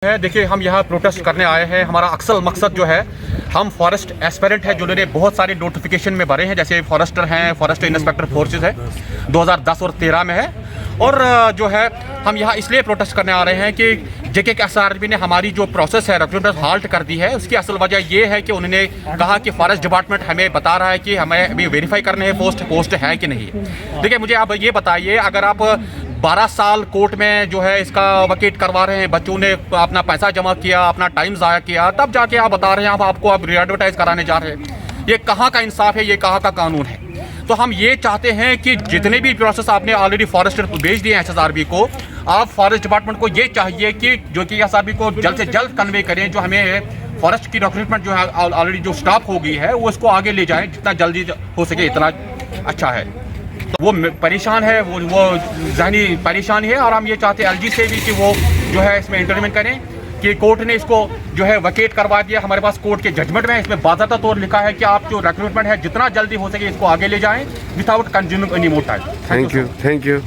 है। देखिए, हम यहाँ प्रोटेस्ट करने आए हैं। हमारा अक्सर मकसद जो है, हम फॉरेस्ट एस्पिरेंट है जिन्होंने बहुत सारे नोटिफिकेशन में भरे हैं, जैसे फॉरेस्टर हैं, फॉरेस्ट इंस्पेक्टर फोर्सेस है, 2010 और 13 में है। और जो है, हम यहाँ इसलिए प्रोटेस्ट करने आ रहे हैं कि JKSRB ने हमारी जो प्रोसेस है रिक्रूटमेंट हाल्ट कर दी है। उसकी असल वजह ये है कि उन्होंने कहा कि फॉरेस्ट डिपार्टमेंट हमें बता रहा है कि हमें अभी वेरीफाई करने हैं पोस्ट है कि नहीं। देखिए, मुझे आप ये बताइए, अगर आप 12 साल कोर्ट में जो है इसका वकेट करवा रहे हैं, बच्चों ने अपना पैसा जमा किया, अपना टाइम ज़ाया किया, तब जाके आप बता रहे हैं आपको आप री-एडवर्टाइज कराने जा रहे हैं। ये कहाँ का इंसाफ है, ये कहाँ का कानून है? तो हम ये चाहते हैं कि जितने भी प्रोसेस आपने ऑलरेडी फॉरेस्टर को भेज दिए हैं SSRB को, आप फॉरेस्ट डिपार्टमेंट को ये चाहिए कि जो कि SSRB को जल्द से जल्द कन्वे करें, जो हमें फॉरेस्ट की रिक्रूटमेंट जो है ऑलरेडी जो स्टॉप हो गई है, वो उसको आगे ले जाएं, जितना जल्दी हो सके इतना अच्छा है। तो वो परेशान है, वो ज़हनी परेशान है, और हम ये चाहते हैं LG से भी कि वो जो है इसमें इंटरवेंट करें कि कोर्ट ने इसको जो है वकेट करवा दिया। हमारे पास कोर्ट के जजमेंट में इसमें बाज़ाब्ता तौर लिखा है कि आप जो रिक्रूटमेंट है जितना जल्दी हो सके इसको आगे ले जाएं without consuming any more time. Thank you.